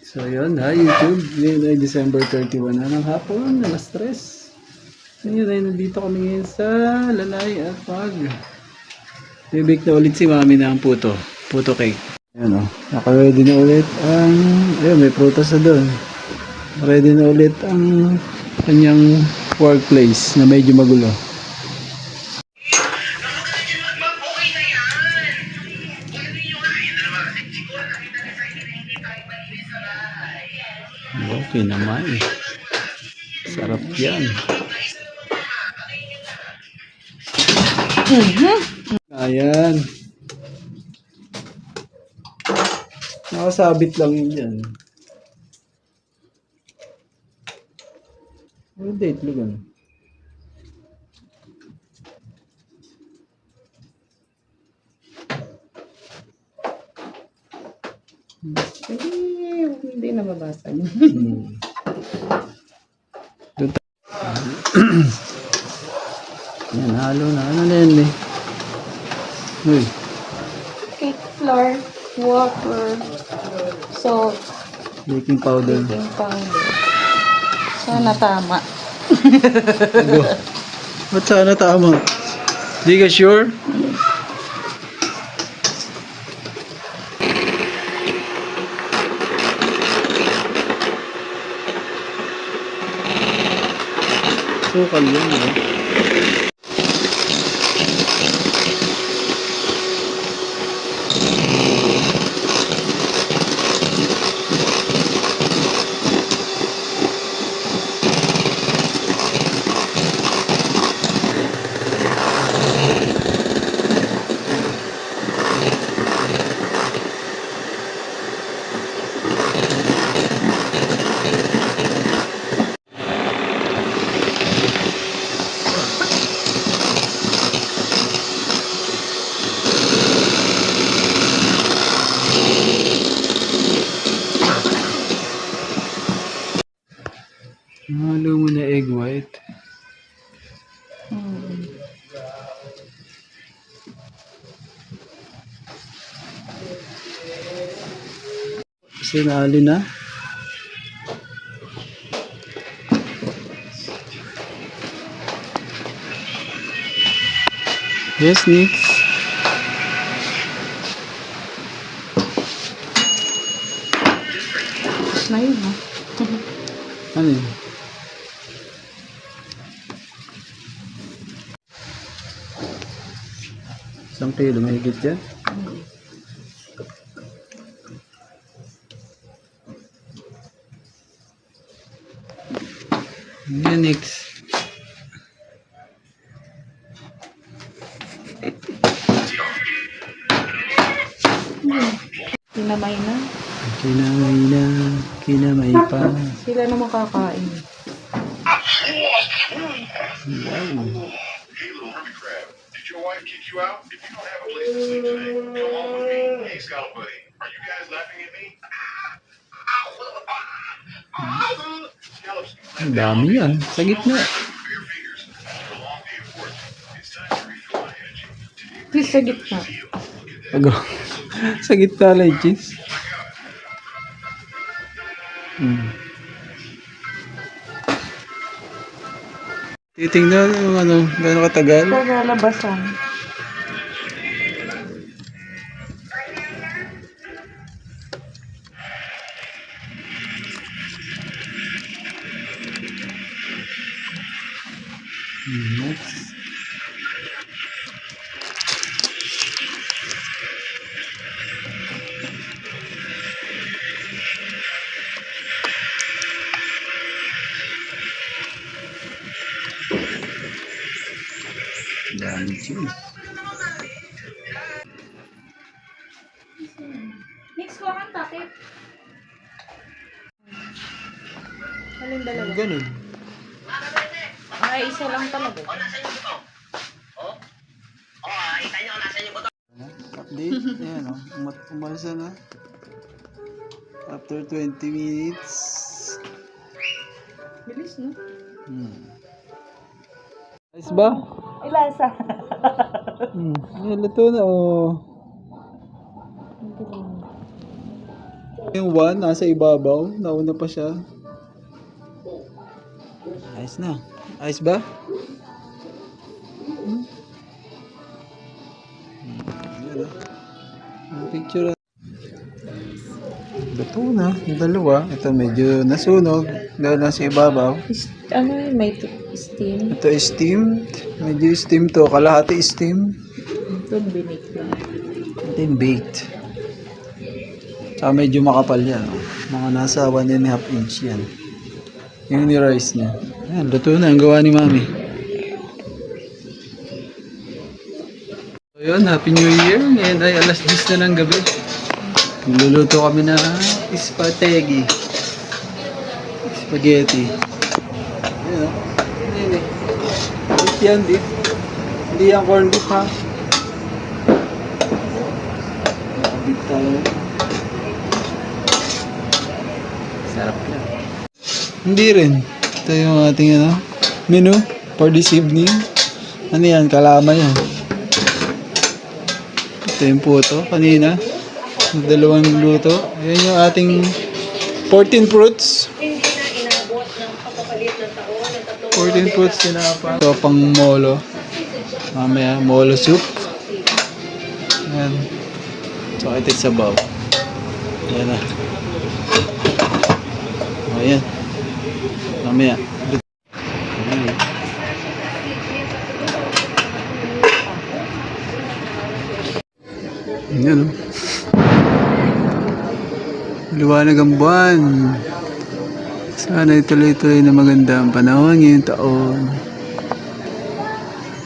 So yun, hi YouTube. Ngayon ay December 31 na ng hapon, alas 3. Ngayon ay nandito kami ngayon sa Lalay at bibake na ulit si Mami ng puto cake. Ayan o, naka-ready na ulit ang, ayun, may prutas na doon. Ready na ulit ang kanyang workplace na medyo magulo. Okay naman. Sarap yan. Ayan. Nakasabit lang yun dyan. Ano date lugan? Hindi na mabasag. Yan, halo na. Ano na yan eh? Uy. Cake flour, water, salt, Baking powder. baking powder. Sana tama. Ba't sana tama? Di ka sure? Sukal yan eh. Halo mo na egg white. Sinali na. Yes, Nix. Na yun, ha? Ano yun? Isang kilo, mahigit yan. Yan, Nix. Kinamay na. Kinamay pa. Sila na makakain. Wow. Hey, little hermit crab. Did your wife kick you out? If you don't have a place to sleep today, come on with me. Hey, Scallop Buddy. Are you guys laughing at me? Scallops, Ang dami yan. Sa gitna. for your fingers. After a long day of work, it's time to refill my energy. Today, Please, sa gitna. Ago. Sa gitna lang, cheese. Titingnan yung ano, gano'ng katagal. Pagalabasan. Next. Dami cheese. Mix ko ang takip. Alin dalawa? Ganun. Ay, isa lang talaga. Update. Ayan o. Umalsa na. After 20 minutes. Bilis, no? Ayos ba? Ay, lasa. Luto na oh. Yung 1 nasa ibabaw. Nauna pa siya. Ayos na. Ayos ba? Yan ah. Picture. Luto na. Yung dalawa. Ito medyo nasunog. Dahil nasa ibabaw. Ano yun? May steam? Ito is steamed. Medyo steam to. Kalahati steam. Ito, binig lang. Ito yung baked. Tsaka medyo makapal yan. Oh. Mga nasa 1.5 inch yan. Yung ni-rice niya. Ayan, luto na. Ang gawa ni Mami. So yun, Happy New Year. Ngayon ay alas 10 na ng gabi. Niluluto kami na spaghetti. Spaghetti. Ayan o. Ayan eh. Beef yan, beef. Hindi yan corned beef ha. Beef tayo. Sarap yan. Hindi rin. Ito yung ating menu for this evening. Ano yan? Kalama yan. Ito yung puto. Kanina. Dalawang luto. Ayan yung ating 14 fruits. 14 fruits tinapa. Ito pang molo. Mamaya molo soup. Ayan. So ito sa sabaw. Ayan na. Ayan. Mamaya. Ayan. Ayan o. Liwanag ang buwan. Sana ituloy-tuloy na maganda ang panahon ngayong taon.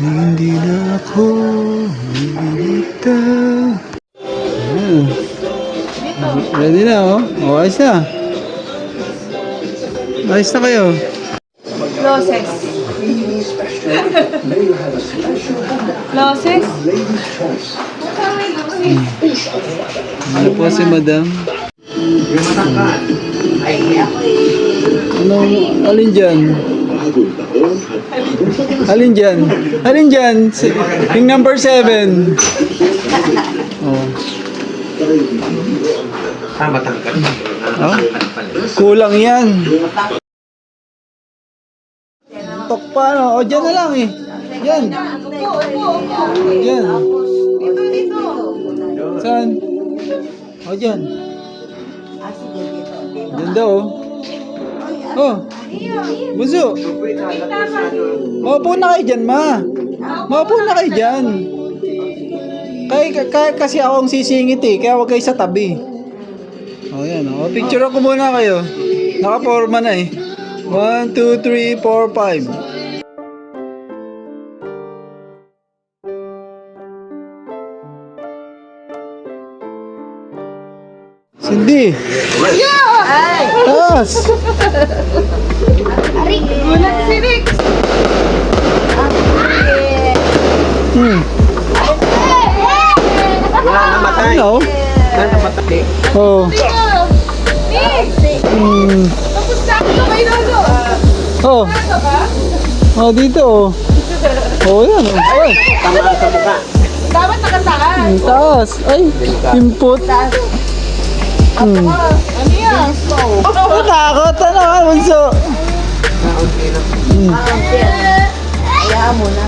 Hindi na ako bibitaw. Ayan. Ready na oh. Oh, ayos na. Ayos na kayo. Loses. Loses? Ano po si Madam? Anong, alin dyan? Alin dyan? Alin dyan? Yung number 7. Oh. Oh? Kulang yan. Tok pa no? O dyan na lang eh. Dyan. Dyan. Dito. Saan? O dyan. Dyan daw oh. Oh. Bunso. Maupo na kayo dyan ma. Maupo na kayo dyan. Kaya kasi ako ang sisingit eh. Kaya huwag kayo sa tabi. O yan o. Picture ko muna kayo. Nakaporma na eh. 1, 2, 3, 4, 5. Cindy! Taas! Gulat si Rick. Ano? Oh. Tapos na ako kay Lolo. Oh. Oh, dito oh. Oh, yan oh. Ay, Dapat nakataan. ang taas. Ay, imput. Ano yan? Oh, takot. Ano ka, bunso? Ayaw mo na.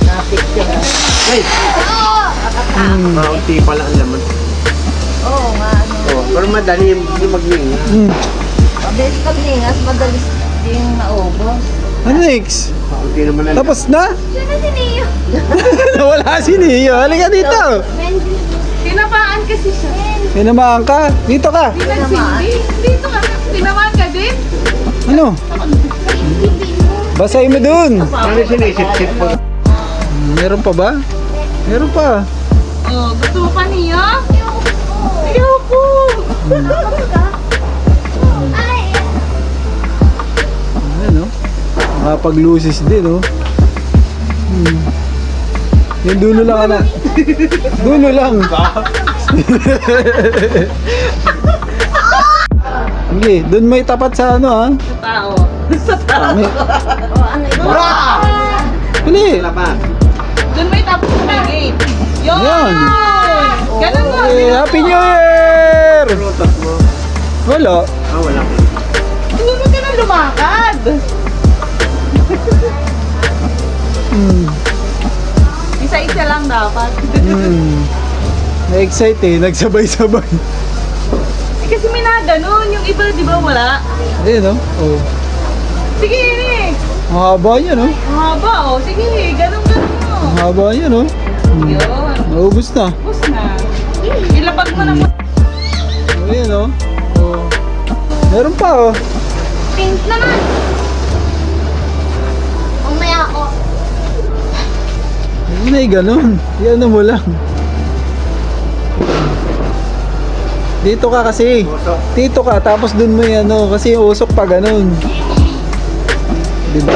Na-picture. Kaunti pala ang laman. Oo nga. Oh, pero madali yung magninga. Mabilis pag ningas, madalis yung naubos. Ano next? Kaunti naman ang Tapos na? Sino si Neo? Nawala si Neo. Halika dito. Tinapaan kasi siya. Tinamaan ka. Dito ka. Dito ka. Tinamaan ka din? Ano? Basahin mo dun. Ano sinisip-sip mo? Meron pa ba? Meron pa. Oh, gusto mo pa niya? Ayoko. Ayan o. Nakapag-lusis din o. Yung dulo lang anak. Dulo lang. Sige, dun may tapat sa ano ha. Tao. May... Pili. Doon may tapos na gate. Yun! Yan. Ganun mo. Happy New Year! Wala. Wala ko. Siguro ka na lumakad. Isa-isa lang dapat. Na-excite eh. Nagsabay-sabay. Kasi may na ganun. Yung iba, di ba wala? Ayun, no? Oh. Sige, ini. Ang haba niya, no? Ang haba, oh. Sige, ganun mo. Ang haba niya, no? Yun. Naubos na. Bus na. Ilapag mo na mo. Ayun, no? Oh. Meron pa, oh. Pink naman. Umaya ako. May ganun. Yan mo lang. Dito ka kasi. Dito ka, tapos dun mo yan, no? Kasi yung usok pa ganun. Diba?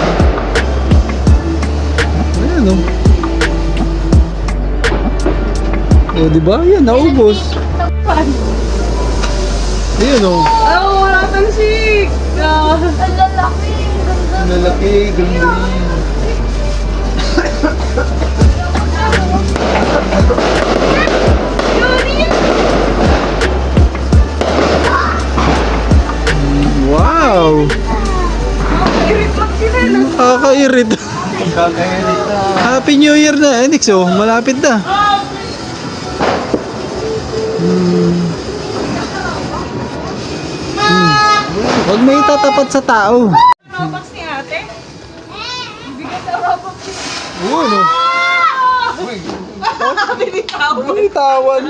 Ayan, no? O, diba? Yan, naubos. Ayan, no? Oh, wala tansik. Ang lalaki. Lalaki, ganda. Wow! Nakakairit lang sila. Nakakairit. Happy New Year na, Enix, oh. Malapit na. Huwag may tatapat sa tao. Robux ni ate. Bibigyan sa Robux. Oo, no? Binitawan. Binitawan.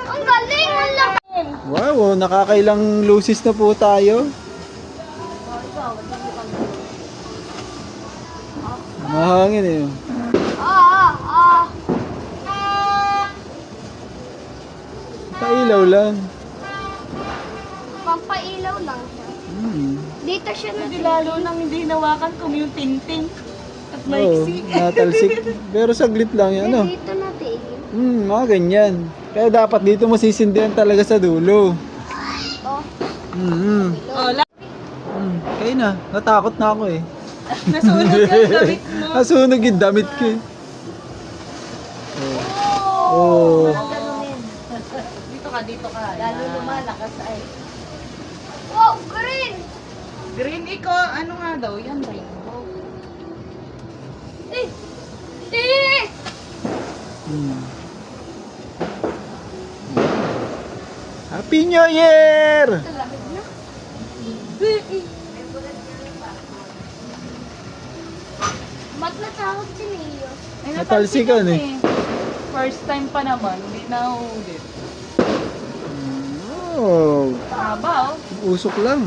Ang galing. Ang laki. Wow, oh, nakakailang lusis na po tayo. Mahangin eh. Pailaw lang. Pampailaw lang siya. Dito siya Hindi lalo nang hindi hinawakan kung yung ting-ting at Oo, maiksi. natalsik. Pero saglit lang yan, ano? Dito natigil. Mga ganyan. Kaya dapat dito masisindihan talaga sa dulo. Oh. Oh, Kaya na, natakot na ako eh. nasunog yung damit mo. Nasunog yung damit ko eh. Oh. Ganunin. Dito ka. Lalo lumalakas ay. Wow, green! Green iko, ano nga daw? Yan rainbow. Eh! Eh! Happy New Year! Lamig na. Mat natakot si Leo. Ay, Natalsikan eh. First time pa naman, hindi na ulit. Oh, Haba oh. usok lang.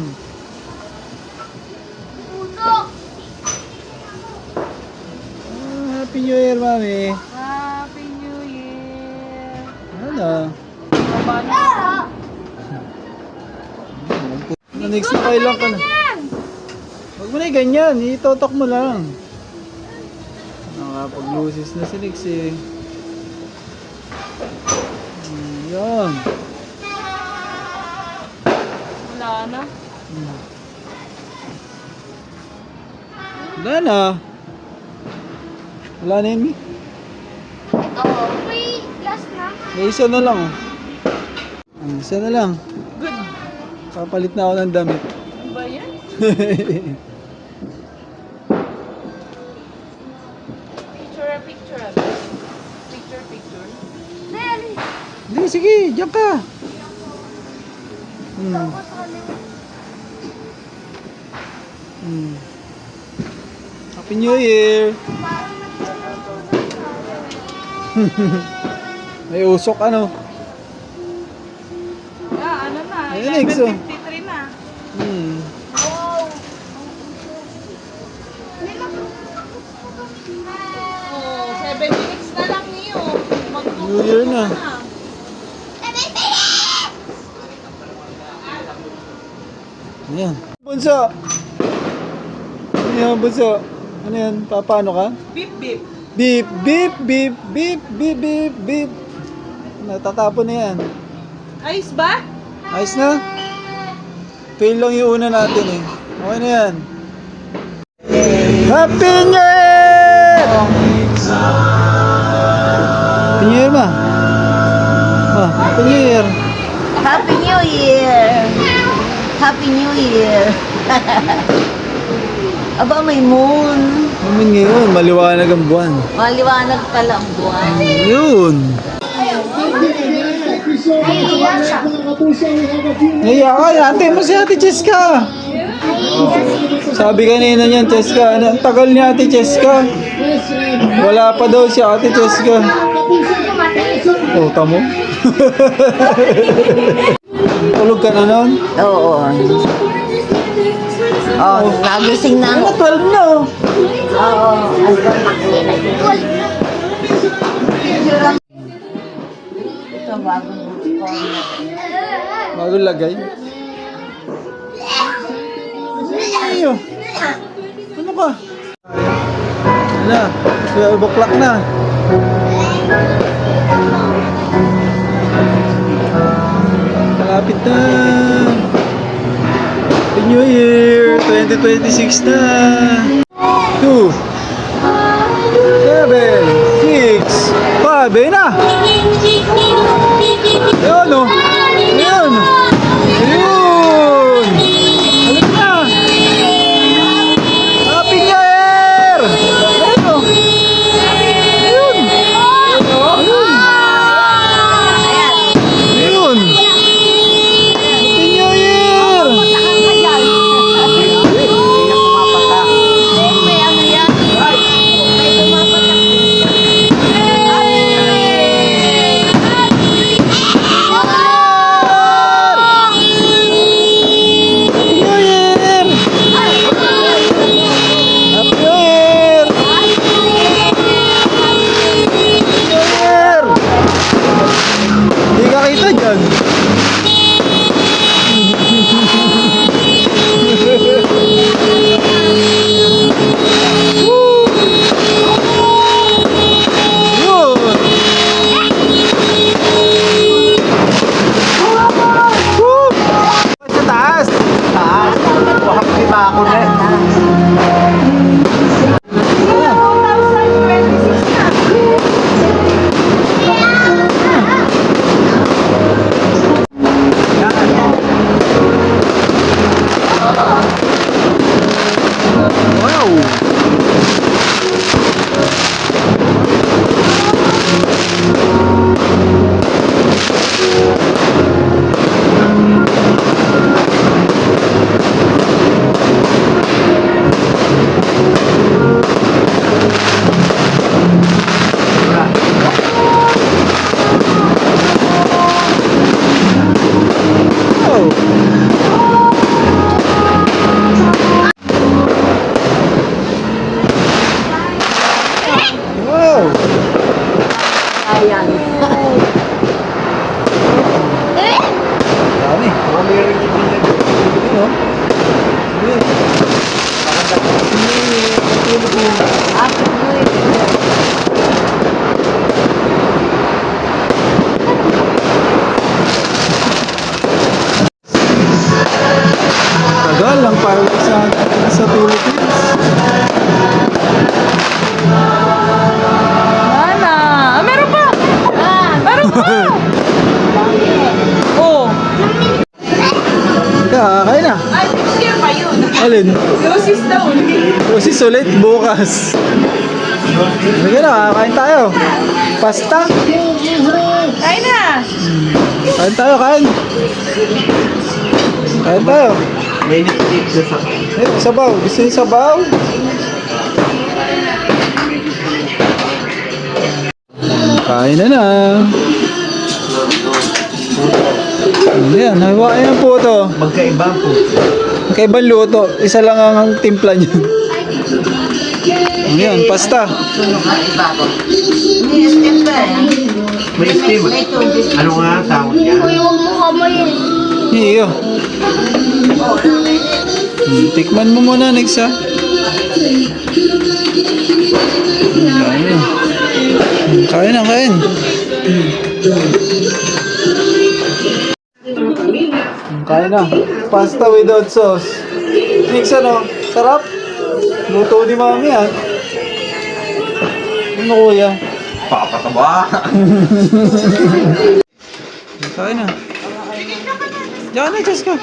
Putok! Happy New Year, Mami. Happy New Year. Ano? Haba na. Next na kailan ka na. Huwag mo na yung ganyan, itotok mo lang. Nakapag-lusis na si Nix eh. Yan. Wala na. Wala na. Wala na yun, Mi. Ito, free last na. May isa na lang. Isa na lang. Good. Papalit na ako ng damit. Ano ba yan? Picture. Picture. Dali. Hindi, sige, diyan ka. Happy New Year. May usok ano. Ano na? Ayun, Exo. 11:53 na. Wow. Oh, 7 minutes na lang niyo. New Year na. Ayan. Bunso! Ano yan, bunso? Ano yan? Paano ka? Beep beep. Beep, beep, beep, beep, beep, beep, beep. Natatapon na yan. Ayos ba? Ayos na? Fail lang yung una natin eh. Okay na yan. Happy New Year! Happy New Year ma. Happy New Year. Happy New New Year! Happy New Year! Aba, may moon. Naman ngayon, maliwanag ang buwan. Maliwanag pala ang buwan. Yun. Naiya ka, ate mo si Ate Cheska. Sabi kanina niyan, Cheska, ang tagal ni Ate Cheska. Wala pa daw si Ate Cheska. Oh, tamo. Tulog ka na nun? Oo. Oh, nagising na. Ano, 12 na oh. Oo. Ito, bagong Bago lagay. Ayo. Ano ka? Ano? 12 o'clock na. Malapit na. Happy New Year 2026 na. 2 7 6 5 ayun na. Ayun o. Ayun. Ayun. Halika na. Happy New Year. Ayun o. Ayun. Ayun. Ayun. Happy New Year. May ano yan? May pumapatak. Happy New Year. Happy New Year. New Year. Hindi ka kita dyan. Yun. Woo. Sa taas. Taas. Wahap si Mako na. Wow. Oh. Wow. Ayan. Dami. Meron yung bilag. Ano? Ayun. Happy New Year. Tagal lang para sa Philippines. Nana! Ah, meron pa! Meron pa! Oh! Kakain na. Ay, next year pa yun. Alin? Lucis daw. Lucis ulit bukas. Sige na, kakain tayo. Pasta. Kain na! Kain tayo, kain. Kain tayo. May nitip sa Eh, sabaw. Gusto yung sabaw? Kain na na. Ayan, hawain po ito. magkaiba po. Magkaibang luto. Isa lang ang timpla niya. Ayan, pasta. Hindi, siyempre. May steam. Ano nga ang tawag niya? Huwag mo kamayin. Iyo. Tikman mo muna, Nex, ha? Kain. Kain na, kain. Kain na. Pasta without sauce. Nex, ano? Sarap? Luto ni Mami, ha? Ano, kuya? Papataba. Kain na. Diyan na, Diyos ko.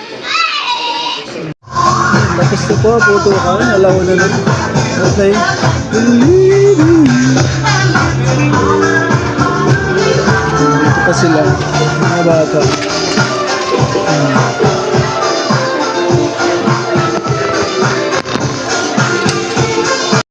Tapos na po, puto ka. Alaw na lang. At na yun. Dito pa sila. Mga bata.